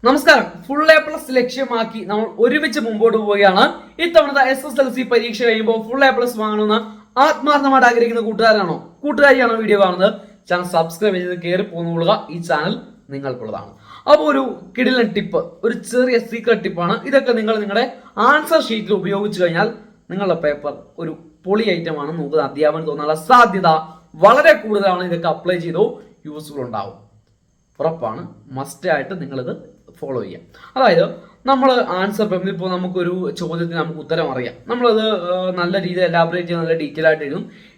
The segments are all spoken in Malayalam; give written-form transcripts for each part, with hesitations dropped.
നമസ്കാരം. ഫുൾ എ പ്ലസ് ലക്ഷ്യമാക്കി നമ്മൾ ഒരുമിച്ച് മുമ്പോട്ട് പോവുകയാണ്. ഇത്തവണത്തെ SSLC പരീക്ഷ കഴിയുമ്പോൾ ഫുൾ എ പ്ലസ് വാങ്ങണമെന്ന് ആത്മാർത്ഥമായിട്ട് ആഗ്രഹിക്കുന്ന കൂട്ടുകാരിയാണോ വീഡിയോ കാണുന്നത്? ചാനൽ സബ്സ്ക്രൈബ് ചെയ്ത് കയറി പോന്നുകൊള്ളുക. ഈ ചാനൽ നിങ്ങൾക്കുള്ളതാണ്. അപ്പോൾ ഒരു കിടിലൻ ടിപ്പ്, ഒരു ചെറിയ സീക്രട്ട് ടിപ്പാണ്. ഇതൊക്കെ നിങ്ങൾ നിങ്ങളുടെ ആൻസർ ഷീറ്റിൽ ഉപയോഗിച്ചു കഴിഞ്ഞാൽ നിങ്ങളുടെ പേപ്പർ ഒരു പൊളി ഐറ്റമാണ്. നമുക്ക് അധ്യാപനം തോന്നാനുള്ള സാധ്യത വളരെ കൂടുതലാണ്. ഇതൊക്കെ അപ്ലൈ ചെയ്തോ യൂസ്ഫുൾ ഉണ്ടാവും, ഉറപ്പാണ്. മസ്റ്റായിട്ട് നിങ്ങളിത് ഫോളോ ചെയ്യാം. അതായത് നമ്മൾ ആൻസർ പേപ്പറിൽ ഇപ്പോൾ നമുക്കൊരു ചോദ്യത്തിന് നമുക്ക് ഉത്തരം അറിയാം, നമ്മളത് നല്ല രീതിയിൽ എലാബറേറ്റ് ചെയ്ത് നല്ല ഡീറ്റെയിൽ ആയിട്ട്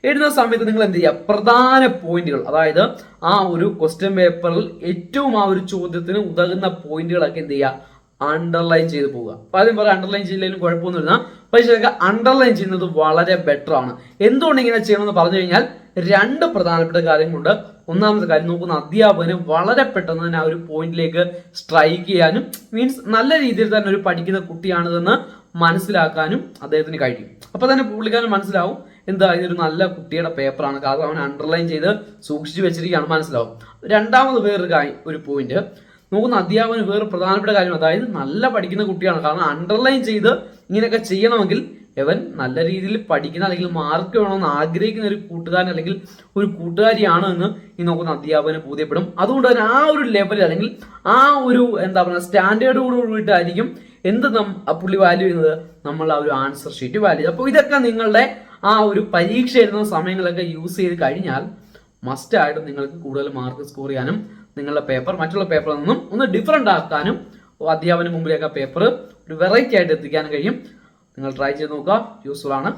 എഴുതുന്ന സമയത്ത് നിങ്ങൾ എന്ത് ചെയ്യുക, പ്രധാന പോയിന്റുകൾ, അതായത് ആ ഒരു ക്വസ്റ്റ്യൻ പേപ്പറിൽ ഏറ്റവും ആ ഒരു ചോദ്യത്തിന് ഉതകുന്ന പോയിന്റുകളൊക്കെ എന്ത് ചെയ്യുക, അണ്ടർലൈൻ ചെയ്ത് പോവുക. അപ്പൊ ആദ്യം പറയാം, അണ്ടർലൈൻ ചെയ്തില്ലെങ്കിലും കുഴപ്പമൊന്നുമില്ല, പക്ഷേ അണ്ടർലൈൻ ചെയ്യുന്നത് വളരെ ബെറ്റർ ആണ്. എന്തുകൊണ്ട് ഇങ്ങനെ ചെയ്യണമെന്ന് പറഞ്ഞു കഴിഞ്ഞാൽ രണ്ട് പ്രധാനപ്പെട്ട കാര്യങ്ങളുണ്ട്. ഒന്നാമത്തെ കാര്യം, നോക്കുന്ന അധ്യാപകന് വളരെ പെട്ടെന്ന് തന്നെ ആ ഒരു പോയിന്റിലേക്ക് സ്ട്രൈക്ക് ചെയ്യാനും, മീൻസ് നല്ല രീതിയിൽ തന്നെ ഒരു പഠിക്കുന്ന കുട്ടിയാണിതെന്ന് മനസ്സിലാക്കാനും അദ്ദേഹത്തിന് കഴിയും. അപ്പൊ തന്നെ പുള്ളിക്കാരന് മനസ്സിലാവും എന്താ ഇതൊരു നല്ല കുട്ടിയുടെ പേപ്പറാണ്, കാരണം അവൻ അണ്ടർലൈൻ ചെയ്ത് സൂക്ഷിച്ചു വെച്ചിരിക്കുകയാണ്, മനസ്സിലാവും. രണ്ടാമത് ഒരു പോയിന്റ്, നോക്കുന്ന അധ്യാപകന് വേറെ പ്രധാനപ്പെട്ട കാര്യം, അതായത് നല്ല പഠിക്കുന്ന കുട്ടിയാണ്, കാരണം അണ്ടർലൈൻ ചെയ്ത് ഇങ്ങനെയൊക്കെ ചെയ്യണമെങ്കിൽ ഇവൻ നല്ല രീതിയിൽ പഠിക്കുന്ന അല്ലെങ്കിൽ മാർക്ക് വേണമെന്ന് ആഗ്രഹിക്കുന്ന ഒരു കൂട്ടുകാരൻ അല്ലെങ്കിൽ ഒരു കൂട്ടുകാരിയാണ് എന്ന് ഈ നോക്കുന്ന അധ്യാപകന് ബോധ്യപ്പെടും. അതുകൊണ്ട് തന്നെ ആ ഒരു ലെവലിൽ അല്ലെങ്കിൽ ആ ഒരു എന്താ പറയുക സ്റ്റാൻഡേർഡോട് കൂടിയിട്ടായിരിക്കും പുള്ളി വാല്യൂ ചെയ്യുന്നത്, നമ്മൾ ആ ഒരു ആൻസർ ഷീറ്റ് വാല്യൂ. അപ്പോൾ ഇതൊക്കെ നിങ്ങളുടെ ആ ഒരു പരീക്ഷ എഴുതുന്ന സമയങ്ങളൊക്കെ യൂസ് ചെയ്ത് കഴിഞ്ഞാൽ മസ്റ്റായിട്ടും നിങ്ങൾക്ക് കൂടുതൽ മാർക്ക് സ്കോർ ചെയ്യാനും നിങ്ങളുടെ പേപ്പർ മറ്റുള്ള പേപ്പറിൽ നിന്നും ഒന്ന് ഡിഫറെൻ്റ് ആക്കാനും അധ്യാപന മുമ്പിലേക്ക് ആ പേപ്പർ ഒരു വെറൈറ്റി ആയിട്ട് എത്തിക്കാനും കഴിയും. നിങ്ങൾ ട്രൈ ചെയ്ത് നോക്കുക, യൂസ്ഫുൾ ആണ്.